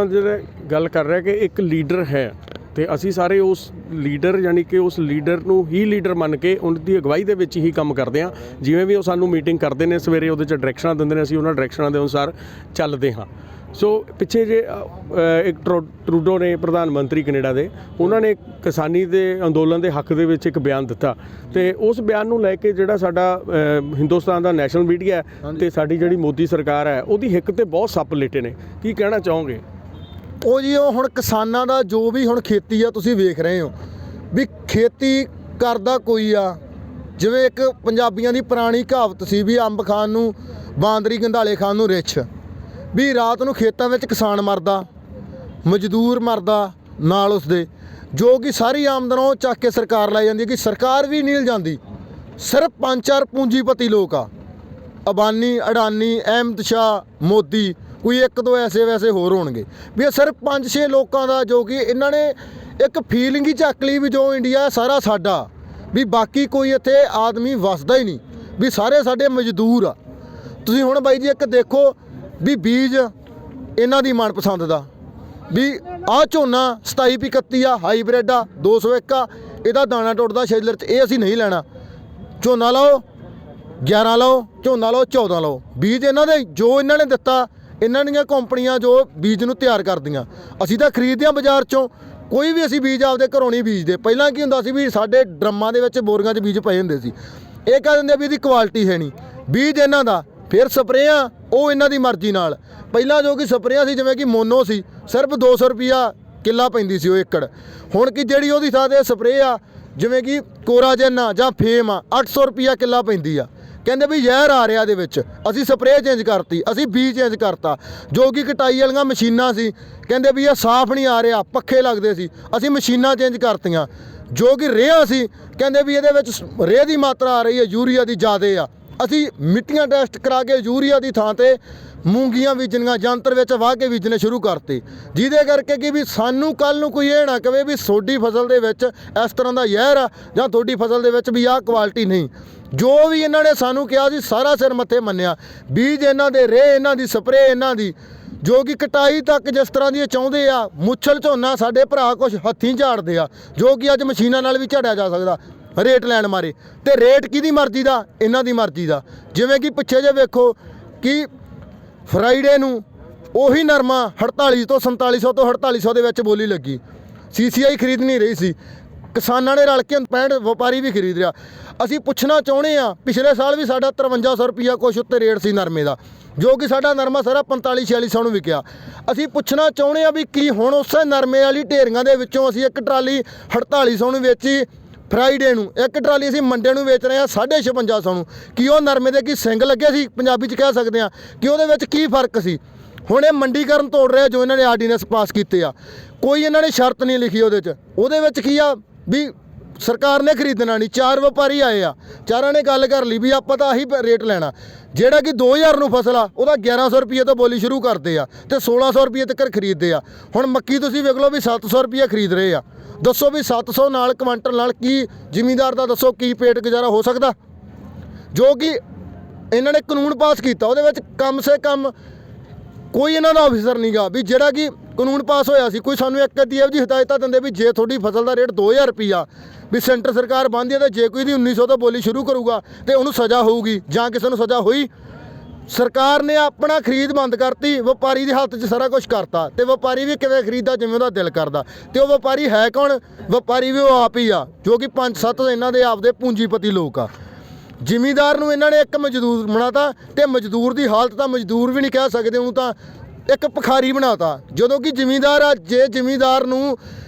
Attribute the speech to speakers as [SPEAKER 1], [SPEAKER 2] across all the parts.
[SPEAKER 1] ਜਿਹੜਾ ਗੱਲ ਕਰ ਰਿਹਾ ਕਿ ਇੱਕ ਲੀਡਰ ਹੈ ਤੇ ਅਸੀਂ ਸਾਰੇ ਉਸ ਲੀਡਰ ਯਾਨੀ ਕਿ ਉਸ ਲੀਡਰ ਨੂੰ ਹੀ ਲੀਡਰ ਮੰਨ ਕੇ ਉਹਨਾਂ ਦੀ ਅਗਵਾਈ ਦੇ ਵਿੱਚ ਹੀ ਕੰਮ ਕਰਦੇ ਹਾਂ। ਜਿਵੇਂ ਵੀ ਉਹ ਸਾਨੂੰ ਮੀਟਿੰਗ ਕਰਦੇ ਨੇ ਸਵੇਰੇ, ਉਹਦੇ 'ਚ ਡਾਇਰੈਕਸ਼ਨਾਂ ਦਿੰਦੇ ਨੇ, ਅਸੀਂ ਉਹਨਾਂ ਡਾਇਰੈਕਸ਼ਨਾਂ ਦੇ ਅਨੁਸਾਰ ਚੱਲਦੇ ਹਾਂ। ਸੋ ਪਿੱਛੇ ਜੇ ਇੱਕ ਟਰੂਡੋ ਨੇ, ਪ੍ਰਧਾਨ ਮੰਤਰੀ ਕੈਨੇਡਾ ਦੇ, ਉਹਨਾਂ ਨੇ ਕਿਸਾਨੀ ਦੇ ਅੰਦੋਲਨ ਦੇ ਹੱਕ ਦੇ ਵਿੱਚ ਇੱਕ ਬਿਆਨ ਦਿੱਤਾ ਤੇ ਉਸ ਬਿਆਨ ਨੂੰ ਲੈ ਕੇ ਜਿਹੜਾ ਸਾਡਾ ਹਿੰਦੁਸਤਾਨ ਦਾ ਨੈਸ਼ਨਲ ਮੀਡੀਆ ਤੇ ਸਾਡੀ ਜਿਹੜੀ ਮੋਦੀ ਸਰਕਾਰ ਹੈ ਉਹਦੀ ਹਿੱਕ ਤੇ ਬਹੁਤ ਸੱਪ ਲੇਟੇ ਨੇ। ਕੀ ਕਹਿਣਾ ਚਾਹੋਗੇ?
[SPEAKER 2] ਉਹ ਜੀ ਉਹ ਹੁਣ ਕਿਸਾਨਾਂ ਦਾ ਜੋ ਵੀ ਹੁਣ ਖੇਤੀ ਆ, ਤੁਸੀਂ ਵੇਖ ਰਹੇ ਹੋ ਵੀ ਖੇਤੀ ਕਰਦਾ ਕੋਈ ਆ। ਜਿਵੇਂ ਇੱਕ ਪੰਜਾਬੀਆਂ ਦੀ ਪੁਰਾਣੀ ਕਹਾਵਤ ਸੀ ਵੀ ਅੰਬ ਖਾਣ ਨੂੰ ਬਾਂਦਰੀ, ਗੰਧਾਲੇ ਖਾਣ ਨੂੰ ਰਿੱਛ। ਵੀ ਰਾਤ ਨੂੰ ਖੇਤਾਂ ਵਿੱਚ ਕਿਸਾਨ ਮਰਦਾ, ਮਜ਼ਦੂਰ ਮਰਦਾ ਨਾਲ ਉਸਦੇ, ਜੋ ਕਿ ਸਾਰੀ ਆਮਦਨ ਉਹ ਚੱਕ ਕੇ ਸਰਕਾਰ ਲੈ ਜਾਂਦੀ ਹੈ। ਕਿ ਸਰਕਾਰ ਵੀ ਨਹੀਂ ਜਾਂਦੀ, ਸਿਰਫ 5-4 ਪੂੰਜੀਪਤੀ ਲੋਕ ਆ, ਅਬਾਨੀ, ਅਡਾਨੀ, ਅਹਿਮਦ ਸ਼ਾਹ, ਮੋਦੀ, ਕੋਈ 1-2 ਐਸੇ ਵੈਸੇ ਹੋਰ ਹੋਣਗੇ। ਵੀ ਇਹ ਸਿਰਫ 5-6 ਲੋਕਾਂ ਦਾ, ਜੋ ਕਿ ਇਹਨਾਂ ਨੇ ਇੱਕ ਫੀਲਿੰਗ ਹੀ ਚੱਕ ਲਈ ਵੀ ਜੋ ਇੰਡੀਆ ਸਾਰਾ ਸਾਡਾ, ਵੀ ਬਾਕੀ ਕੋਈ ਇੱਥੇ ਆਦਮੀ ਵਸਦਾ ਹੀ ਨਹੀਂ, ਵੀ ਸਾਰੇ ਸਾਡੇ ਮਜ਼ਦੂਰ ਆ। ਤੁਸੀਂ ਹੁਣ ਬਾਈ ਜੀ ਇੱਕ ਦੇਖੋ ਵੀ ਬੀਜ ਇਹਨਾਂ ਦੀ ਮਨਪਸੰਦ ਦਾ, ਵੀ ਆਹ ਝੋਨਾ 27-31 ਆ, ਹਾਈਬ੍ਰਿਡ ਆ, 201 ਆ, ਇਹਦਾ ਦਾਣਾ ਟੁੱਟਦਾ ਸ਼ੈਲਰ 'ਚ, ਇਹ ਅਸੀਂ ਨਹੀਂ ਲੈਣਾ। ਝੋਨਾ ਲਓ 11 ਲਓ, ਝੋਨਾ ਲਓ 14 ਲਓ। ਬੀਜ ਇਹਨਾਂ ਦੇ ਜੋ ਇਹਨਾਂ ਨੇ ਦਿੱਤਾ, ਇਹਨਾਂ ਦੀਆਂ ਕੰਪਨੀਆਂ ਜੋ ਬੀਜ ਨੂੰ ਤਿਆਰ ਕਰਦੀਆਂ, ਅਸੀਂ ਤਾਂ ਖਰੀਦਦੇ ਹਾਂ ਬਾਜ਼ਾਰ 'ਚੋਂ। ਕੋਈ ਵੀ ਅਸੀਂ ਬੀਜ ਆਪਦੇ ਘਰੋਂ ਨਹੀਂ ਬੀਜਦੇ। ਪਹਿਲਾਂ ਕੀ ਹੁੰਦਾ ਸੀ ਵੀ ਸਾਡੇ ਡਰਮਾਂ ਦੇ ਵਿੱਚ, ਬੋਰੀਆਂ 'ਚ ਬੀਜ ਪਏ ਹੁੰਦੇ ਸੀ। ਇਹ ਕਹਿ ਦਿੰਦੇ ਵੀ ਇਹਦੀ ਕੁਆਲਿਟੀ ਹੈ ਨਹੀਂ, ਬੀਜ ਇਹਨਾਂ ਦਾ। ਫਿਰ ਸਪਰੇਆਂ ਉਹ ਇਹਨਾਂ ਦੀ ਮਰਜ਼ੀ ਨਾਲ। ਪਹਿਲਾਂ ਜੋ ਕਿ ਸਪਰੇਆਂ ਸੀ, ਜਿਵੇਂ ਕਿ ਮੋਨੋ ਸੀ, ਸਿਰਫ 200 ਰੁਪਈਆ ਕਿੱਲਾ ਪੈਂਦੀ ਸੀ ਉਹ ਏਕੜ। ਹੁਣ ਕਿ ਜਿਹੜੀ ਉਹਦੀ ਥਾਂ 'ਤੇ ਸਪਰੇਅ ਆ, ਜਿਵੇਂ ਕਿ ਕੋਰਾਜਨ ਆ ਜਾਂ ਫੇਮ ਆ, 800 ਰੁਪਈਆ ਕਿੱਲਾ ਪੈਂਦੀ ਆ। ਕਹਿੰਦੇ ਵੀ ਜ਼ਹਿਰ ਆ ਰਿਹਾ ਇਹਦੇ ਵਿੱਚ, ਅਸੀਂ ਸਪਰੇਅ ਚੇਂਜ ਕਰਤੀ, ਅਸੀਂ ਬੀਜ ਚੇਂਜ ਕਰਤਾ। ਜੋ ਕਿ ਕਟਾਈ ਵਾਲੀਆਂ ਮਸ਼ੀਨਾਂ ਸੀ, ਕਹਿੰਦੇ ਵੀ ਇਹ ਸਾਫ਼ ਨਹੀਂ ਆ ਰਿਹਾ, ਪੱਖੇ ਲੱਗਦੇ ਸੀ, ਅਸੀਂ ਮਸ਼ੀਨਾਂ ਚੇਂਜ ਕਰਤੀਆਂ। ਜੋ ਕਿ ਰੇਹਾਂ ਸੀ, ਕਹਿੰਦੇ ਵੀ ਇਹਦੇ ਵਿੱਚ ਰੇਹ ਦੀ ਮਾਤਰਾ ਆ ਰਹੀ ਹੈ, ਯੂਰੀਆ ਦੀ ਜ਼ਿਆਦੇ ਆ। ਅਸੀਂ ਮਿੱਟੀਆਂ ਟੈਸਟ ਕਰਾ ਕੇ ਯੂਰੀਆ ਦੀ ਥਾਂ 'ਤੇ ਮੂੰਗੀਆਂ ਬੀਜਣੀਆਂ ਯੰਤਰ ਵਿੱਚ ਵਾਹ ਕੇ ਬੀਜਣੇ ਸ਼ੁਰੂ ਕਰਤੇ, ਜਿਹਦੇ ਕਰਕੇ ਕਿ ਵੀ ਸਾਨੂੰ ਕੱਲ੍ਹ ਨੂੰ ਕੋਈ ਇਹ ਨਾ ਕਵੇ ਵੀ ਤੁਹਾਡੀ ਫਸਲ ਦੇ ਵਿੱਚ ਇਸ ਤਰ੍ਹਾਂ ਦਾ ਜ਼ਹਿਰ ਆ, ਜਾਂ ਤੁਹਾਡੀ ਫਸਲ ਦੇ ਵਿੱਚ ਵੀ ਆਹ ਕੁਆਲਿਟੀ ਨਹੀਂ। ਜੋ ਵੀ ਇਹਨਾਂ ਨੇ ਸਾਨੂੰ ਕਿਹਾ ਸੀ ਸਾਰਾ ਸਿਰ ਮੱਥੇ ਮੰਨਿਆ। ਬੀਜ ਇਹਨਾਂ ਦੇ, ਰੇਹ ਇਹਨਾਂ ਦੀ, ਸਪਰੇਅ ਇਹਨਾਂ ਦੀ, ਜੋ ਕਿ ਕਟਾਈ ਤੱਕ ਜਿਸ ਤਰ੍ਹਾਂ ਦੀ ਇਹ ਚਾਹੁੰਦੇ ਆ। ਮੁੱਛਲ ਝੋਨਾ ਸਾਡੇ ਭਰਾ ਕੁਛ ਹੱਥੀਂ ਝਾੜਦੇ ਆ, ਜੋ ਕਿ ਅੱਜ ਮਸ਼ੀਨਾਂ ਨਾਲ ਵੀ ਝਾੜਿਆ ਜਾ ਸਕਦਾ ਰੇਟ ਲੈਣ ਮਾਰੇ। ਤੇ ਰੇਟ ਕਿਹਦੀ ਮਰਜ਼ੀ ਦਾ? ਇਹਨਾਂ ਦੀ ਮਰਜ਼ੀ ਦਾ। ਜਿਵੇਂ ਕਿ ਪਿੱਛੇ ਜੇ ਵੇਖੋ ਕਿ ਫਰਾਈਡੇ ਨੂੰ ਉਹੀ ਨਰਮਾ 48 ਤੋਂ 4700 ਤੋਂ 4800 ਦੇ ਵਿੱਚ ਬੋਲੀ ਲੱਗੀ। CCI ਖਰੀਦ ਨਹੀਂ ਰਹੀ ਸੀ, ਕਿਸਾਨਾਂ ਨੇ ਰਲ ਕੇ 65, ਵਪਾਰੀ ਵੀ ਖਰੀਦ ਰਿਹਾ। ਅਸੀਂ ਪੁੱਛਣਾ ਚਾਹੁੰਦੇ ਹਾਂ, ਪਿਛਲੇ ਸਾਲ ਵੀ ਸਾਡਾ 5300 ਰੁਪਈਆ ਕੁਛ ਉੱਤੇ ਰੇਟ ਸੀ ਨਰਮੇ ਦਾ, ਜੋ ਕਿ ਸਾਡਾ ਨਰਮਾ ਸਾਰਾ 45-4600 ਨੂੰ ਵਿਕਿਆ। ਅਸੀਂ ਪੁੱਛਣਾ ਚਾਹੁੰਦੇ ਹਾਂ ਵੀ ਕੀ ਹੁਣ ਉਸੇ ਨਰਮੇ ਵਾਲੀ ਢੇਰੀਆਂ ਦੇ ਵਿੱਚੋਂ ਅਸੀਂ ਇੱਕ ਟਰਾਲੀ 4800 ਨੂੰ ਵੇਚੀ ਫਰਾਈਡੇ ਨੂੰ, ਇੱਕ ਟਰਾਲੀ ਅਸੀਂ ਮੰਡੇ ਨੂੰ ਵੇਚ ਰਹੇ ਹਾਂ 5650 ਨੂੰ। ਕੀ ਉਹ ਨਰਮੇ ਦੇ ਕੀ ਸਿੰਗ ਲੱਗੇ ਸੀ, ਪੰਜਾਬੀ 'ਚ ਕਹਿ ਸਕਦੇ ਹਾਂ, ਕਿ ਉਹਦੇ ਵਿੱਚ ਕੀ ਫਰਕ ਸੀ? ਹੁਣ ਇਹ ਮੰਡੀਕਰਨ ਤੋੜ ਰਿਹਾ ਜੋ ਇਹਨਾਂ ਨੇ ਆਰਡੀਨੈਂਸ ਪਾਸ ਕੀਤੇ ਆ। ਕੋਈ ਇਹਨਾਂ ਨੇ ਸ਼ਰਤ ਨਹੀਂ ਲਿਖੀ ਉਹਦੇ 'ਚ। ਉਹਦੇ ਵਿੱਚ ਕੀ ਆ ਵੀ ਸਰਕਾਰ ਨੇ ਖਰੀਦਣਾ ਨਹੀਂ। 4 ਵਪਾਰੀ ਆਏ ਆ, ਚਾਰਾਂ ਨੇ ਗੱਲ ਕਰ ਲਈ ਵੀ ਆਪਾਂ ਤਾਂ ਆਹੀ ਰੇਟ ਲੈਣਾ। ਜਿਹੜਾ ਕਿ 2000 ਨੂੰ ਫਸਲ ਆ, ਉਹਦਾ 1100 ਰੁਪਏ ਤੋਂ ਬੋਲੀ ਸ਼ੁਰੂ ਕਰਦੇ ਆ ਤੇ 1600 ਰੁਪਏ ਤੱਕ ਖਰੀਦਦੇ ਆ। ਹੁਣ ਮੱਕੀ ਤੁਸੀਂ ਵੇਖ ਲਓ ਵੀ 700 ਰੁਪਏ ਖਰੀਦ ਰਹੇ ਆ। ਦੱਸੋ ਵੀ 700 ਨਾਲ ਕੁਆਂਟਲ ਨਾਲ ਕੀ ਜ਼ਿਮੀਂਦਾਰ ਦਾ ਦੱਸੋ ਕੀ ਪੇਟ ਗੁਜ਼ਾਰਾ ਹੋ ਸਕਦਾ? ਜੋ ਕਿ ਇਹਨਾਂ ਨੇ ਕਾਨੂੰਨ ਪਾਸ ਕੀਤਾ, ਉਹਦੇ ਵਿੱਚ ਕਮ ਸੇ ਕਮ ਕੋਈ ਇਹਨਾਂ ਦਾ ਅਫਸਰ ਨਹੀਂ ਗਾ ਵੀ ਜਿਹੜਾ ਕਿ ਕਾਨੂੰਨ ਪਾਸ ਹੋਇਆ ਸੀ। ਕੋਈ ਸਾਨੂੰ ਇੱਕ ਅੱਧੀ ਇਹੋ ਜਿਹੀ ਹਦਾਇਤਾਂ ਦਿੰਦੇ ਵੀ ਜੇ ਤੁਹਾਡੀ ਫਸਲ ਦਾ ਰੇਟ 2000 ਰੁਪਈਆ ਵੀ ਸੈਂਟਰ ਸਰਕਾਰ ਬੰਨ੍ਹਦੀ ਹੈ, ਤਾਂ ਜੇ ਕੋਈ ਦੀ 1900 ਤੋਂ ਬੋਲੀ ਸ਼ੁਰੂ ਕਰੂਗਾ ਤੇ ਉਹਨੂੰ ਸਜ਼ਾ ਹੋਊਗੀ, ਜਾਂ ਕਿਸੇ ਨੂੰ ਸਜ਼ਾ ਹੋਈ। ਸਰਕਾਰ ਨੇ ਆਪਣਾ ਖਰੀਦ ਬੰਦ ਕਰਤੀ, ਵਪਾਰੀ ਦੇ ਹੱਥ 'ਚ ਸਾਰਾ ਕੁਝ ਕਰਤਾ। ਤੇ ਵਪਾਰੀ ਵੀ ਕਿਵੇਂ ਖਰੀਦਦਾ? ਜਿਵੇਂ ਉਹਦਾ ਦਿਲ ਕਰਦਾ। ਤੇ ਉਹ ਵਪਾਰੀ ਹੈ ਕੌਣ? ਵਪਾਰੀ ਵੀ ਉਹ ਆਪ ਹੀ ਆ, ਜੋ ਕਿ 5-7 ਇਹਨਾਂ ਦੇ ਆਪਦੇ ਪੂੰਜੀਪਤੀ ਲੋਕ ਆ। ਜ਼ਿਮੀਂਦਾਰ ਨੂੰ ਇਹਨਾਂ ਨੇ ਇੱਕ ਮਜ਼ਦੂਰ ਬਣਾਤਾ, ਤੇ ਮਜ਼ਦੂਰ ਦੀ ਹਾਲਤ ਤਾਂ ਮਜ਼ਦੂਰ ਵੀ ਨਹੀਂ ਕਹਿ ਸਕਦੇ, ਉਹਨੂੰ ਤਾਂ ਇੱਕ ਭਿਖਾਰੀ ਬਣਾਤਾ। ਜਦੋਂ ਕਿ ਜ਼ਿਮੀਂਦਾਰ ਆ, ਜੇ ਜ਼ਿਮੀਂਦਾਰ ਨੂੰ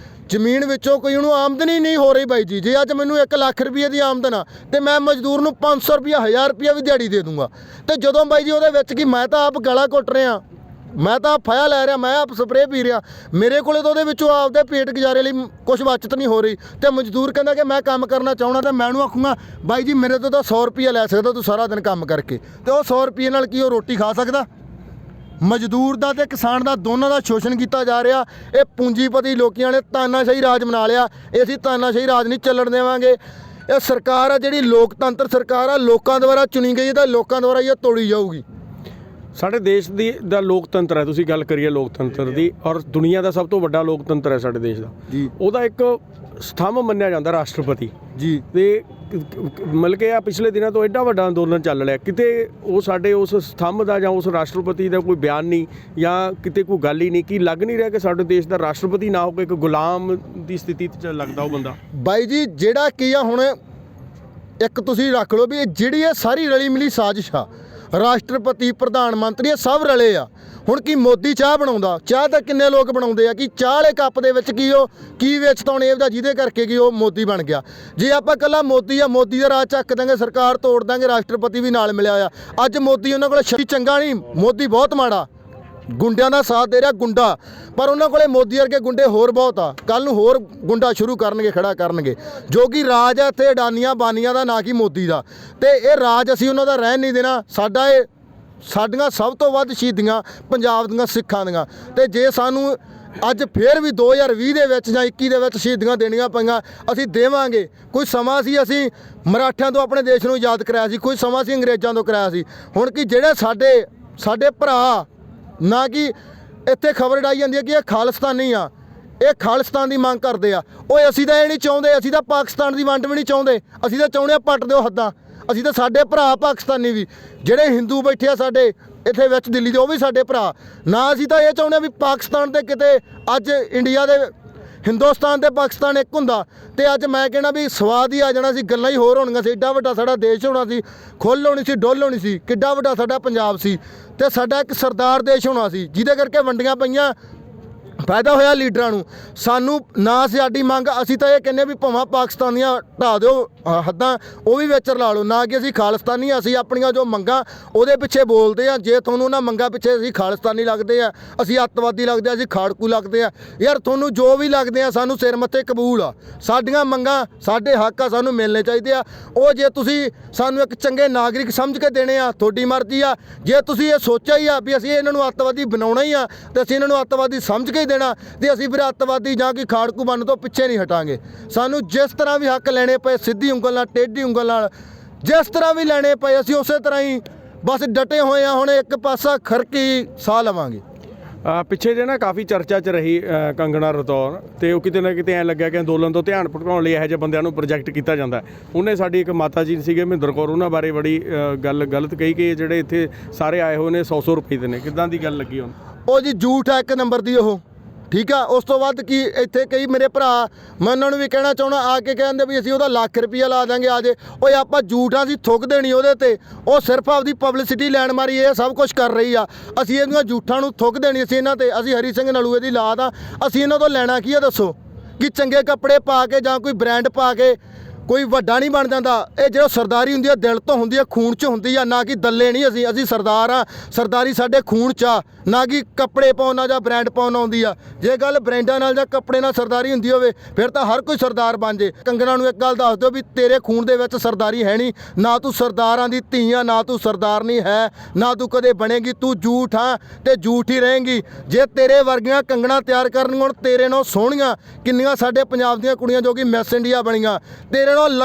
[SPEAKER 2] ਜ਼ਮੀਨ ਵਿੱਚੋਂ ਕੋਈ ਉਹਨੂੰ ਆਮਦਨੀ ਨਹੀਂ ਹੋ ਰਹੀ ਬਾਈ ਜੀ, ਜੇ ਅੱਜ ਮੈਨੂੰ 1 ਲੱਖ ਰੁਪਏ ਦੀ ਆਮਦਨ ਆ ਤੇ ਮੈਂ ਮਜ਼ਦੂਰ ਨੂੰ 500 ਰੁਪਇਆ 1000 ਰੁਪਇਆ ਵੀ ਦਿਹਾੜੀ ਦੇ ਦੂੰਗਾ। ਤੇ ਜਦੋਂ ਬਾਈ ਜੀ ਉਹਦੇ ਵਿੱਚ ਕਿ ਮੈਂ ਤਾਂ ਆਪ ਗਲਾ ਘੁੱਟ ਰਿਹਾ, ਮੈਂ ਤਾਂ ਫਾਇਆ ਲੈ ਰਿਹਾ, ਮੈਂ ਆਪ ਸਪਰੇਅ ਪੀ ਰਿਹਾ, ਮੇਰੇ ਕੋਲੇ ਤਾਂ ਉਹਦੇ ਵਿੱਚੋਂ ਆਪਦੇ ਪੇਟ ਗੁਜ਼ਾਰੇ ਲਈ ਕੁਛ ਬਚਤ ਨਹੀਂ ਹੋ ਰਹੀ। ਤੇ ਮਜ਼ਦੂਰ ਕਹਿੰਦਾ ਕਿ ਮੈਂ ਕੰਮ ਕਰਨਾ ਚਾਹੁੰਦਾ, ਤਾਂ ਮੈਂ ਉਹਨੂੰ ਆਖੂੰਗਾ ਬਾਈ ਜੀ ਮੇਰੇ ਤੋਂ ਤਾਂ 100 ਰੁਪਇਆ ਲੈ ਸਕਦਾ ਤੂੰ ਸਾਰਾ ਦਿਨ ਕੰਮ ਕਰਕੇ। ਤੇ ਉਹ 100 ਰੁਪਏ ਨਾਲ ਕੀ ਉਹ ਰੋਟੀ ਖਾ ਸਕਦਾ? ਮਜ਼ਦੂਰ ਦਾ ਤੇ ਕਿਸਾਨ ਦਾ ਦੋਨਾਂ ਦਾ ਸ਼ੋਸ਼ਣ ਕੀਤਾ ਜਾ ਰਿਹਾ। ਇਹ ਪੂੰਜੀਪਤੀ ਲੋਕਾਂ ਨੇ ਤਾਨਾਸ਼ਾਹੀ ਰਾਜ ਬਣਾ ਲਿਆ। ਇਹ ਅਸੀਂ ਤਾਨਾਸ਼ਾਹੀ ਰਾਜ ਨਹੀਂ ਚੱਲਣ ਦੇਵਾਂਗੇ। ਇਹ ਸਰਕਾਰ ਆ ਜਿਹੜੀ ਲੋਕਤੰਤਰ ਸਰਕਾਰ ਆ, ਲੋਕਾਂ ਦੁਆਰਾ ਚੁਣੀ ਗਈ, ਤਾਂ ਲੋਕਾਂ ਦੁਆਰਾ ਹੀ ਇਹ ਤੋੜੀ ਜਾਊਗੀ।
[SPEAKER 1] ਸਾਡੇ ਦੇਸ਼ ਦਾ ਲੋਕਤੰਤਰ ਹੈ, ਤੁਸੀਂ ਗੱਲ ਕਰੀਏ ਲੋਕਤੰਤਰ ਦੀ, ਔਰ ਦੁਨੀਆ ਦਾ ਸਭ ਤੋਂ ਵੱਡਾ ਲੋਕਤੰਤਰ ਹੈ ਸਾਡੇ ਦੇਸ਼ ਦਾ
[SPEAKER 2] ਜੀ।
[SPEAKER 1] ਉਹਦਾ ਇੱਕ ਸਥੰਭ ਮੰਨਿਆ ਜਾਂਦਾ ਰਾਸ਼ਟਰਪਤੀ
[SPEAKER 2] ਜੀ।
[SPEAKER 1] ਤੇ ਮਤਲਬ ਕਿ ਆ ਪਿਛਲੇ ਦਿਨਾਂ ਤੋਂ ਐਡਾ ਵੱਡਾ ਅੰਦੋਲਨ ਚੱਲ ਰਿਹਾ, ਕਿਤੇ ਉਹ ਸਾਡੇ ਉਸ ਸਥੰਭ ਦਾ ਜਾਂ ਉਸ ਰਾਸ਼ਟਰਪਤੀ ਦਾ ਕੋਈ ਬਿਆਨ ਨਹੀਂ ਜਾਂ ਕਿਤੇ ਕੋਈ ਗੱਲ ਹੀ ਨਹੀਂ, ਕਿ ਲੱਗ ਨਹੀਂ ਰਿਹਾ ਕਿ ਸਾਡੇ ਦੇਸ਼ ਦਾ ਰਾਸ਼ਟਰਪਤੀ ਨਾ ਹੋ ਕੇ ਇੱਕ ਗੁਲਾਮ ਦੀ ਸਥਿਤੀ 'ਚ ਲੱਗਦਾ ਉਹ ਬੰਦਾ।
[SPEAKER 2] ਬਾਈ ਜੀ ਜਿਹੜਾ ਕੀ ਆ ਹੁਣ ਇੱਕ ਤੁਸੀਂ ਰੱਖ ਲਓ ਵੀ ਇਹ ਜਿਹੜੀ ਇਹ ਸਾਰੀ ਰਲੀ ਮਿਲੀ ਸਾਜ਼ਿਸ਼ ਆ, ਰਾਸ਼ਟਰਪਤੀ ਪ੍ਰਧਾਨ ਮੰਤਰੀ ਇਹ ਸਭ ਰਲੇ ਆ। ਹੁਣ ਕੀ ਮੋਦੀ ਚਾਹ ਬਣਾਉਂਦਾ? ਚਾਹ ਤਾਂ ਕਿੰਨੇ ਲੋਕ ਬਣਾਉਂਦੇ ਆ, ਕਿ ਚਾਹ ਵਾਲੇ ਕੱਪ ਦੇ ਵਿੱਚ ਕੀ ਵੇਚਤਾਉਣੇ ਇਹਦਾ ਜਿਹਦੇ ਕਰਕੇ ਕਿ ਉਹ ਮੋਦੀ ਬਣ ਗਿਆ। ਜੇ ਆਪਾਂ ਇਕੱਲਾ ਮੋਦੀ ਆ, ਮੋਦੀ ਦਾ ਰਾਜ ਚੱਕ ਦਾਂਗੇ, ਸਰਕਾਰ ਤੋੜ ਦਾਂਗੇ, ਰਾਸ਼ਟਰਪਤੀ ਵੀ ਨਾਲ ਮਿਲਿਆ ਹੋਇਆ। ਅੱਜ ਮੋਦੀ ਉਹਨਾਂ ਕੋਲ ਚੰਗਾ ਨਹੀਂ, ਮੋਦੀ ਬਹੁਤ ਮਾੜਾ, ਗੁੰਡਿਆਂ ਦਾ ਸਾਥ ਦੇ ਰਿਹਾ ਗੁੰਡਾ, ਪਰ ਉਹਨਾਂ ਕੋਲੇ ਮੋਦੀ ਵਰਗੇ ਗੁੰਡੇ ਹੋਰ ਬਹੁਤ ਆ। ਕੱਲ ਨੂੰ ਹੋਰ ਗੁੰਡਾ ਸ਼ੁਰੂ ਕਰਨਗੇ, ਖੜਾ ਕਰਨਗੇ, ਜੋ ਕਿ ਰਾਜ ਹੈ ਇੱਥੇ ਅਡਾਨੀਆਂ ਬਾਨੀਆਂ ਦਾ, ਨਾ ਕਿ ਮੋਦੀ ਦਾ। ਤੇ ਇਹ ਰਾਜ ਅਸੀਂ ਉਹਨਾਂ ਦਾ ਰਹਿਣ ਨਹੀਂ ਦੇਣਾ। ਸਾਡੀਆਂ ਸਭ ਤੋਂ ਵੱਧ ਸ਼ਹੀਦੀਆਂ ਪੰਜਾਬ ਦੀਆਂ ਸਿੱਖਾਂ ਦੀਆਂ, ਤੇ ਜੇ ਸਾਨੂੰ ਅੱਜ ਫੇਰ ਵੀ 2020 ਦੇ ਵਿੱਚ ਜਾਂ 21 ਦੇ ਵਿੱਚ ਸ਼ਹੀਦੀਆਂ ਦੇਣੀਆਂ ਪਈਆਂ, ਅਸੀਂ ਦੇਵਾਂਗੇ। ਕੋਈ ਸਮਾਂ ਸੀ ਅਸੀਂ ਮਰਾਠਿਆਂ ਤੋਂ ਆਪਣੇ ਦੇਸ਼ ਨੂੰ ਆਜ਼ਾਦ ਕਰਾਇਆ ਸੀ, ਕੋਈ ਸਮਾਂ ਸੀ ਅੰਗਰੇਜ਼ਾਂ ਤੋਂ ਕਰਾਇਆ ਸੀ। ਹੁਣ ਕਿ ਜਿਹੜੇ ਸਾਡੇ ਭਰਾ, ਨਾ ਕਿ ਇੱਥੇ ਖਬਰ ਉਡਾਈ ਜਾਂਦੀ ਹੈ ਕਿ ਇਹ ਖਾਲਿਸਤਾਨੀ ਆ, ਇਹ ਖਾਲਿਸਤਾਨ ਦੀ ਮੰਗ ਕਰਦੇ ਆ। ਓਏ ਅਸੀਂ ਤਾਂ ਇਹ ਨਹੀਂ ਚਾਹੁੰਦੇ, ਅਸੀਂ ਤਾਂ ਪਾਕਿਸਤਾਨ ਦੀ ਵੰਡ ਵੀ ਨਹੀਂ ਚਾਹੁੰਦੇ, ਅਸੀਂ ਤਾਂ ਚਾਹੁੰਦੇ ਆ ਪੱਟ ਦਿਓ ਹੱਦਾਂ। ਅਸੀਂ ਤਾਂ ਸਾਡੇ ਭਰਾ ਪਾਕਿਸਤਾਨੀ ਵੀ, ਜਿਹੜੇ ਹਿੰਦੂ ਬੈਠੇ ਆ ਸਾਡੇ ਇੱਥੇ ਵਿੱਚ ਦਿੱਲੀ ਦੇ, ਉਹ ਵੀ ਸਾਡੇ ਭਰਾ। ਨਾ ਅਸੀਂ ਤਾਂ ਇਹ ਚਾਹੁੰਦੇ ਵੀ ਪਾਕਿਸਤਾਨ ਦੇ ਕਿਤੇ ਅੱਜ ਇੰਡੀਆ ਦੇ, ਹਿੰਦੁਸਤਾਨ ਤੇ ਪਾਕਿਸਤਾਨ ਇੱਕ ਹੁੰਦਾ ਤੇ ਅੱਜ ਮੈਂ ਕਹਿਣਾ ਵੀ ਸਵਾਦ ਹੀ ਆ ਜਾਣਾ ਸੀ, ਗੱਲਾਂ ਹੀ ਹੋਰ ਹੋਣੀਆਂ ਸੀ। ਐਡਾ ਵੱਡਾ ਸਾਡਾ ਦੇਸ਼ ਹੋਣਾ ਸੀ, ਖੁੱਲ੍ਹ ਹੋਣੀ ਸੀ, ਡੁੱਲ ਹੋਣੀ ਸੀ। ਕਿੱਡਾ ਵੱਡਾ ਸਾਡਾ ਪੰਜਾਬ ਸੀ, ਤੇ ਸਾਡਾ ਇੱਕ ਸਰਦਾਰ ਦੇਸ਼ ਹੋਣਾ ਸੀ, ਜਿਹਦੇ ਕਰਕੇ ਵੰਡੀਆਂ ਪਈਆਂ, ਫਾਇਦਾ ਹੋਇਆ ਲੀਡਰਾਂ ਨੂੰ। ਸਾਨੂੰ ਨਾ ਸਾਡੀ ਮੰਗ, ਅਸੀਂ ਤਾਂ ਇਹ ਕਹਿੰਦੇ ਵੀ ਭਾਵੇਂ ਪਾਕਿਸਤਾਨੀਆਂ ਢਾਹ ਦਿਓ ਹੱਦਾਂ, ਉਹ ਵੀ ਵਿੱਚ ਰਲਾ ਲਓ, ਨਾ ਕਿ ਅਸੀਂ ਖਾਲਿਸਤਾਨੀ। ਅਸੀਂ ਆਪਣੀਆਂ ਜੋ ਮੰਗਾਂ ਉਹਦੇ ਪਿੱਛੇ ਬੋਲਦੇ ਆ। ਜੇ ਤੁਹਾਨੂੰ ਉਹਨਾਂ ਮੰਗਾਂ ਪਿੱਛੇ ਅਸੀਂ ਖਾਲਿਸਤਾਨੀ ਲੱਗਦੇ ਆ, ਅਸੀਂ ਅੱਤਵਾਦੀ ਲੱਗਦੇ ਆ, ਅਸੀਂ ਖਾੜਕੂ ਲੱਗਦੇ ਆ, ਯਾਰ ਤੁਹਾਨੂੰ ਜੋ ਵੀ ਲੱਗਦੇ ਆ, ਸਾਨੂੰ ਸਿਰ ਮੱਥੇ ਕਬੂਲ ਆ। ਸਾਡੀਆਂ ਮੰਗਾਂ, ਸਾਡੇ ਹੱਕ ਆ, ਸਾਨੂੰ ਮਿਲਣੇ ਚਾਹੀਦੇ ਆ। ਉਹ ਜੇ ਤੁਸੀਂ ਸਾਨੂੰ ਇੱਕ ਚੰਗੇ ਨਾਗਰਿਕ ਸਮਝ ਕੇ ਦੇਣੇ ਆ, ਤੁਹਾਡੀ ਮਰਜ਼ੀ ਆ। ਜੇ ਤੁਸੀਂ ਇਹ ਸੋਚਿਆ ਹੀ ਆ ਵੀ ਅਸੀਂ ਇਹਨਾਂ ਨੂੰ ਅੱਤਵਾਦੀ ਬਣਾਉਣਾ ਹੀ ਆ, ਤੇ ਅਸੀਂ ਇਹਨਾਂ ਨੂੰ ਅੱਤਵਾਦੀ ਸਮਝ ਕੇ ਦੇਣਾ, ਤੇ ਅਸੀਂ ਫਿਰ ਅੱਤਵਾਦੀ ਜਾਂ ਕਿ ਖਾੜਕੂ ਬਣਨ ਤੋਂ ਪਿੱਛੇ ਨਹੀਂ ਹਟਾਂਗੇ। ਸਾਨੂੰ ਜਿਸ ਤਰ੍ਹਾਂ ਵੀ ਹੱਕ ਲੈਣੇ ਪਏ, ਸਿੱਧੀ ਉਂਗਲ ਨਾਲ, ਟੇਢੀ ਉਂਗਲ ਨਾਲ, ਜਿਸ ਤਰ੍ਹਾਂ ਵੀ ਲੈਣੇ ਪਏ, ਅਸੀਂ ਉਸੇ ਤਰ੍ਹਾਂ ਹੀ ਬਸ ਡਟੇ ਹੋਏ ਆ। ਹੁਣ ਇੱਕ ਪਾਸਾ ਖਰਕੀ ਸਾਹ ਲਵਾਂਗੇ।
[SPEAKER 1] ਪਿੱਛੇ ਜੇ ਨਾ ਕਾਫੀ ਚਰਚਾ 'ਚ ਰਹੀ ਕੰਗਣਾ ਰਣੌਤ, ਤੇ ਉਹ ਕਿਤੇ ਨਾ ਕਿਤੇ ਐਂ ਲੱਗਿਆ ਕਿ ਅੰਦੋਲਨ ਤੋਂ ਧਿਆਨ ਭਟਕਾਉਣ ਲਈ ਇਹੋ ਜਿਹੇ ਬੰਦਿਆਂ ਨੂੰ ਪ੍ਰੋਜੈਕਟ ਕੀਤਾ ਜਾਂਦਾ। ਉਹਨੇ ਸਾਡੀ ਇੱਕ ਮਾਤਾ ਜੀ ਸੀਗੇ ਮਹਿੰਦਰ ਕੌਰ, ਉਹਨਾਂ ਬਾਰੇ ਬੜੀ ਗੱਲ ਗਲਤ ਕਹੀ ਕਿ ਜਿਹੜੇ ਇੱਥੇ ਸਾਰੇ ਆਏ ਹੋਏ ਨੇ 100 ਰੁਪਏ ਦੇ ਨੇ। ਕਿੱਦਾਂ ਦੀ ਗੱਲ ਲੱਗੀ ਉਹਨੂੰ?
[SPEAKER 2] ਉਹ ਜੀ ਝੂਠ ਆ ਇੱਕ ਨੰਬਰ ਦੀ ਉਹ, ਠੀਕ ਆ। ਉਸ ਤੋਂ ਬਾਅਦ ਕੀ ਇੱਥੇ ਕਈ ਮੇਰੇ ਭਰਾ, ਮੈਂ ਉਹਨਾਂ ਨੂੰ ਵੀ ਕਹਿਣਾ ਚਾਹੁੰਦਾ, ਆ ਕੇ ਕਹਿੰਦੇ ਵੀ ਅਸੀਂ ਉਹਦਾ ਲੱਖ ਰੁਪਈਆ ਲਾ ਦਾਂਗੇ, ਆ ਜੇ। ਓਏ ਆਪਾਂ ਝੂਠਾਂ ਸੀ ਥੁੱਕ ਦੇਣੀ ਉਹਦੇ ਤੇ, ਉਹ ਸਿਰਫ ਆਪਦੀ ਪਬਲਿਸਿਟੀ ਲੈਣ ਮਾਰੀ ਇਹ ਸਭ ਕੁਝ ਕਰ ਰਹੀ ਆ। ਅਸੀਂ ਇਹਦੀਆਂ ਝੂਠਾਂ ਨੂੰ ਥੁੱਕ ਦੇਣੀ, ਅਸੀਂ ਇਹਨਾਂ ਤੇ, ਅਸੀਂ ਹਰੀ ਸਿੰਘ ਨਲੂਏ ਦੀ ਲਾਦ ਆ। ਅਸੀਂ ਇਹਨਾਂ ਤੋਂ ਲੈਣਾ ਕੀ ਆ ਦੱਸੋ? ਕਿ ਚੰਗੇ ਕੱਪੜੇ ਪਾ ਕੇ ਜਾਂ ਕੋਈ ਬ੍ਰਾਂਡ ਪਾ ਕੇ ਕੋਈ ਵੱਡਾ ਨਹੀਂ ਬਣ ਜਾਂਦਾ। ਇਹ ਜਿਹੜਾ ਸਰਦਾਰੀ ਹੁੰਦੀ ਹੈ ਦਿਲ ਤੋਂ ਹੁੰਦੀ ਹੈ, ਖੂਨ 'ਚ ਹੁੰਦੀ ਆ, ਨਾ ਕਿ ਦੱਲੇ ਨਹੀਂ। ਅਸੀਂ ਸਰਦਾਰ ਆ, ਸਰਦਾਰੀ ਸਾਡੇ ਖੂਨ 'ਚ ਆ, ਨਾ ਕਿ ਕੱਪੜੇ ਪਾਉਣਾ ਜਾਂ ਬ੍ਰਾਂਡ ਪਾਉਣਾ ਆਉਂਦੀ ਆ। ਜੇ ਗੱਲ ਬ੍ਰਾਂਡਾਂ ਨਾਲ ਜਾਂ ਕੱਪੜੇ ਨਾਲ ਸਰਦਾਰੀ ਹੁੰਦੀ ਹੋਵੇ, ਫਿਰ ਤਾਂ ਹਰ ਕੋਈ ਸਰਦਾਰ ਬਣ ਜੇ। ਕੰਗਣਾ ਨੂੰ ਇੱਕ ਗੱਲ ਦੱਸ ਦਿਓ ਵੀ ਤੇਰੇ ਖੂਨ ਦੇ ਵਿੱਚ ਸਰਦਾਰੀ ਹੈ ਨਹੀਂ, ਨਾ ਤੂੰ ਸਰਦਾਰਾਂ ਦੀ ਧੀ ਆ, ਨਾ ਤੂੰ ਸਰਦਾਰਨੀ ਹੈ, ਨਾ ਤੂੰ ਕਦੇ ਬਣੇਗੀ। ਤੂੰ ਝੂਠ ਆ ਤੇ ਝੂਠ ਹੀ ਰਹੇਂਗੀ। ਜੇ ਤੇਰੇ ਵਰਗੀਆਂ ਕੰਗਣਾ ਤਿਆਰ ਕਰਨ, ਹੁਣ ਤੇਰੇ ਨਾਲ ਸੋਹਣੀਆਂ ਕਿੰਨੀਆਂ ਸਾਡੇ ਪੰਜਾਬ ਦੀਆਂ ਕੁੜੀਆਂ ਜੋ ਕਿ ਮਿਸ ਇੰਡੀਆ ਬਣੀਆਂ, ਤੇਰੇ ਨਾਲ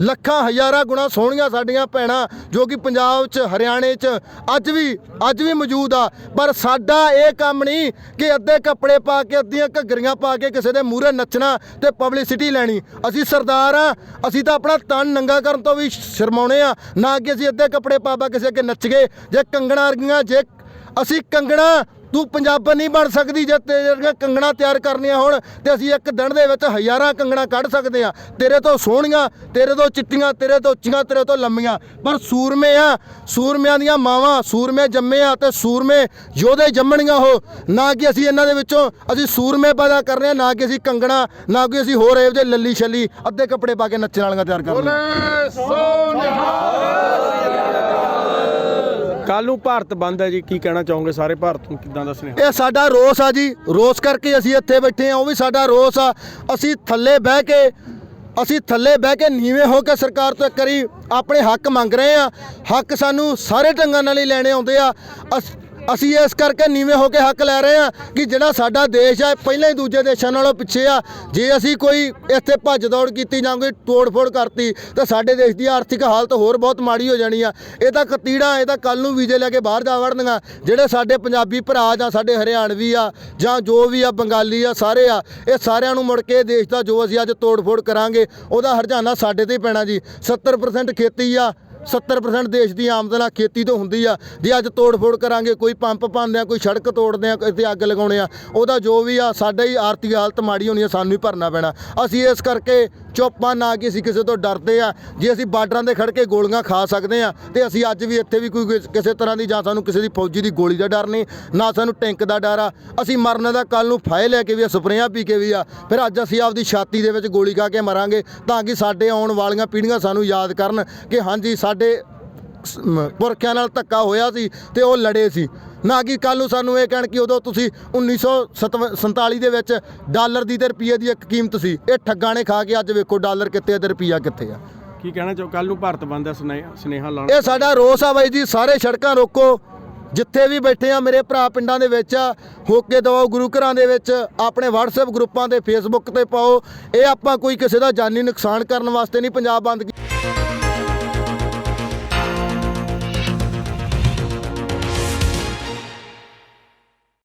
[SPEAKER 2] ਲੱਖਾਂ ਹਜ਼ਾਰਾਂ ਗੁਣਾ ਸੋਹਣੀਆਂ ਸਾਡੀਆਂ ਭੈਣਾਂ ਜੋ ਕਿ ਪੰਜਾਬ 'ਚ, ਹਰਿਆਣੇ 'ਚ ਅੱਜ ਵੀ ਮੌਜੂਦ ਆ। ਪਰ ਸਾਡਾ ਇਹ ਕੰਮ ਨਹੀਂ ਕਿ ਅੱਧੇ ਕੱਪੜੇ ਪਾ ਕੇ, ਅੱਧੀਆਂ ਘੱਗਰੀਆਂ ਪਾ ਕੇ ਕਿਸੇ ਦੇ ਮੂਹਰੇ ਨੱਚਣਾ ਤੇ ਪਬਲਿਸਿਟੀ ਲੈਣੀ। ਅਸੀਂ ਸਰਦਾਰ ਆ, ਅਸੀਂ ਤਾਂ ਆਪਣਾ ਤਨ ਨੰਗਾ ਕਰਨ ਤੋਂ ਵੀ ਸ਼ਰਮਾਉਣੇ ਆ, ਨਾ ਕਿ ਅਸੀਂ ਅੱਧੇ ਕੱਪੜੇ ਪਾ ਕਿਸੇ ਅੱਗੇ ਨੱਚ ਗਏ। ਜੇ ਕੰਗਣਾ ਵਰਗੀਆਂ, ਜੇ ਅਸੀਂ ਕੰਗਣਾ, ਤੂੰ ਪੰਜਾਬਣ ਨਹੀਂ ਬਣ ਸਕਦੀ। ਜੇ ਤੇਰੀਆਂ ਕੰਗਣਾ ਤਿਆਰ ਕਰਨੀਆਂ ਹੋਣ ਤੇ ਅਸੀਂ ਇੱਕ ਦਿਨ ਦੇ ਵਿੱਚ ਹਜ਼ਾਰਾਂ ਕੰਗਣਾ ਕੱਢ ਸਕਦੇ ਆ, ਤੇਰੇ ਤੋਂ ਸੋਹਣੀਆਂ, ਤੇਰੇ ਤੋਂ ਚਿੱਟੀਆਂ, ਤੇਰੇ ਤੋਂ ਉੱਚੀਆਂ, ਤੇਰੇ ਤੋਂ ਲੰਮੀਆਂ। ਪਰ ਸੂਰਮੇ ਆ, ਸੂਰਮਿਆਂ ਦੀਆਂ ਮਾਵਾਂ, ਸੂਰਮੇ ਜੰਮੇ ਆ ਤੇ ਸੂਰਮੇ ਯੋਧੇ ਜੰਮਣੀਆਂ ਉਹ, ਨਾ ਕਿ ਅਸੀਂ ਇਹਨਾਂ ਦੇ ਵਿੱਚੋਂ ਅਸੀਂ ਸੂਰਮੇ ਪੈਦਾ ਕਰਨੇ ਆ, ਨਾ ਕਿ ਅਸੀਂ ਕੰਗਣਾ, ਨਾ ਕਿ ਅਸੀਂ ਹੋਰ ਇਹੋ ਜਿਹੇ ਲੱਲੀ ਛੱਲੀ ਅੱਧੇ ਕੱਪੜੇ ਪਾ ਕੇ ਨੱਚਣ ਵਾਲੀਆਂ ਤਿਆਰ ਕਰਨੀਆਂ।
[SPEAKER 1] ਕੱਲ ਨੂੰ ਭਾਰਤ ਬੰਦ ਹੈ ਜੀ, ਕੀ ਕਹਿਣਾ ਚਾਹੋਗੇ ਸਾਰੇ ਭਾਰਤ ਨੂੰ, ਕਿੱਦਾਂ ਦਾ ਸੁਨੇਹਾ?
[SPEAKER 2] ਇਹ ਸਾਡਾ ਰੋਸ ਆ ਜੀ, ਰੋਸ ਕਰਕੇ ਅਸੀਂ ਇੱਥੇ ਬੈਠੇ ਆ। ਉਹ ਵੀ ਸਾਡਾ ਰੋਸ ਆ। ਅਸੀਂ ਥੱਲੇ ਬਹਿ ਕੇ ਨੀਵੇਂ ਹੋ ਕੇ ਸਰਕਾਰ ਤੋਂ ਇੱਕ ਵਾਰੀ ਆਪਣੇ ਹੱਕ ਮੰਗ ਰਹੇ ਆ। ਹੱਕ ਸਾਨੂੰ ਸਾਰੇ ਢੰਗਾਂ ਨਾਲ ਹੀ ਲੈਣੇ ਆਉਂਦੇ ਆ। ਅਸੀਂ ਇਸ ਕਰਕੇ ਨੀਵੇਂ ਹੋ ਕੇ ਹੱਕ ਲੈ ਰਹੇ ਹਾਂ ਕਿ ਜਿਹੜਾ ਸਾਡਾ ਦੇਸ਼ ਆ ਪਹਿਲਾਂ ਹੀ ਦੂਜੇ ਦੇਸ਼ਾਂ ਨਾਲੋਂ ਪਿੱਛੇ ਆ। ਜੇ ਅਸੀਂ ਕੋਈ ਇੱਥੇ ਭੱਜ ਦੌੜ ਕੀਤੀ ਜਾਂ ਕੋਈ ਤੋੜ ਫੋੜ ਕਰਤੀ ਤਾਂ ਸਾਡੇ ਦੇਸ਼ ਦੀ ਆਰਥਿਕ ਹਾਲਤ ਹੋਰ ਬਹੁਤ ਮਾੜੀ ਹੋ ਜਾਣੀ ਆ। ਇਹ ਤਾਂ ਕਤੀੜਾ, ਇਹ ਤਾਂ ਕੱਲ ਨੂੰ ਵੀਜ਼ੇ ਲੈ ਕੇ ਬਾਹਰ ਜਾ ਵੜਨਗਾ। ਜਿਹੜੇ ਸਾਡੇ ਪੰਜਾਬੀ ਭਰਾ ਜਾਂ ਸਾਡੇ ਹਰਿਆਣਵੀ ਆ ਜਾਂ ਜੋ ਵੀ ਆ ਬੰਗਾਲੀ ਆ ਸਾਰੇ ਆ, ਇਹ ਸਾਰਿਆਂ ਨੂੰ ਮੁੜ ਕੇ ਦੇਸ਼ ਦਾ ਜੋ ਅਸੀਂ ਅੱਜ ਤੋੜ ਫੋੜ ਕਰਾਂਗੇ ਉਹਦਾ ਹਰਜਾਨਾ ਸਾਡੇ ਤੇ ਹੀ ਪੈਣਾ ਜੀ। 70% ਖੇਤੀ ਆ, 70% ਦੇਸ਼ ਦੀ ਆਮਦਨ ਆ ਖੇਤੀ ਤੋਂ ਹੁੰਦੀ ਆ। ਜੇ ਅੱਜ ਤੋੜ ਫੋੜ ਕਰਾਂਗੇ, ਕੋਈ ਪੰਪ ਪਾਉਂਦੇ ਆ, ਕੋਈ ਸੜਕ ਤੋੜਦੇ ਆ, ਕਿਤੇ ਅੱਗ ਲਗਾਉਣੇ ਆ, ਉਹਦਾ ਜੋ ਵੀ ਆ ਸਾਡਾ ਹੀ ਆਰਥਿਕ ਹਾਲਤ ਮਾੜੀ ਹੋਣੀ ਆ, ਸਾਨੂੰ ਹੀ ਭਰਨਾ ਪੈਣਾ। ਅਸੀਂ ਇਸ ਕਰਕੇ ਚੁੱਪਾਂ ਨਾ ਕਿ ਅਸੀਂ ਕਿਸੇ ਤੋਂ ਡਰਦੇ ਆ। ਜੇ ਅਸੀਂ ਬਾਰਡਰਾਂ 'ਤੇ ਖੜ੍ਹ ਕੇ ਗੋਲੀਆਂ ਖਾ ਸਕਦੇ ਆ ਤੇ ਅਸੀਂ ਅੱਜ ਵੀ ਇੱਥੇ ਵੀ ਕੋਈ ਕਿਸੇ ਤਰ੍ਹਾਂ ਦੀ ਜਾਂ ਸਾਨੂੰ ਕਿਸੇ ਦੀ ਫੌਜੀ ਦੀ ਗੋਲੀ ਦਾ ਡਰ ਨਹੀਂ, ਨਾ ਸਾਨੂੰ ਟੈਂਕ ਦਾ ਡਰ ਆ। ਅਸੀਂ ਮਰਨ ਦਾ ਕੱਲ ਨੂੰ ਫਾਇਲ ਲੈ ਕੇ ਵੀ ਆ, ਸਪਰੇਆਂ ਪੀ ਕੇ ਵੀ ਆ, ਫਿਰ ਅੱਜ ਅਸੀਂ ਆਪਦੀ ਛਾਤੀ ਦੇ ਵਿੱਚ ਗੋਲੀ ਖਾ ਕੇ ਮਰਾਂਗੇ ਤਾਂ ਕਿ ਸਾਡੇ ਆਉਣ ਵਾਲੀਆਂ ਪੀੜ੍ਹੀਆਂ ਸਾਨੂੰ ਯਾਦ ਕਰਨ ਕਿ ਹਾਂਜੀ ਸਾਡੇ ਪੁਰਖਿਆਂ ਨਾਲ ਧੱਕਾ ਹੋਇਆ ਸੀ ਤੇ ਉਹ ਲੜੇ ਸੀ, ਨਾ ਕਿ ਕੱਲ੍ਹ ਨੂੰ ਸਾਨੂੰ ਇਹ ਕਹਿਣ ਕਿ ਉਦੋਂ ਤੁਸੀਂ 1947 ਦੇ ਵਿੱਚ ਡਾਲਰ ਦੀ ਤੇ ਰੁਪਈਏ ਦੀ ਇੱਕ ਕੀਮਤ ਸੀ। ਇਹ ਠੱਗਾਂ ਨੇ ਖਾ ਕੇ ਅੱਜ ਵੇਖੋ ਡਾਲਰ ਕਿੱਥੇ ਤੇ ਰੁਪਈਆ ਕਿੱਥੇ ਆ।
[SPEAKER 1] ਕੀ ਕਹਿਣਾ ਚਾਹੋ ਕੱਲ ਨੂੰ ਭਾਰਤ ਬੰਦ ਦਾ ਸੁਨੇਹਾ ਲਾਉਣਾ?
[SPEAKER 2] ਇਹ ਸਾਡਾ ਰੋਸ ਆ ਬਾਈ ਜੀ। ਸਾਰੇ ਸੜਕਾਂ ਰੋਕੋ, ਜਿੱਥੇ ਵੀ ਬੈਠੇ ਆ ਮੇਰੇ ਭਰਾ ਪਿੰਡਾਂ ਦੇ ਵਿੱਚ ਆ, ਹੋਕੇ ਦਵਾਓ ਗੁਰੂ ਘਰਾਂ ਦੇ ਵਿੱਚ, ਆਪਣੇ WhatsApp ਗਰੁੱਪਾਂ ਤੇ Facebook ਤੇ ਪਾਓ। ਇਹ ਆਪਾਂ ਕੋਈ ਕਿਸੇ ਦਾ ਜਾਨੀ ਨੁਕਸਾਨ ਕਰਨ ਵਾਸਤੇ ਨਹੀਂ ਪੰਜਾਬ ਬੰਦ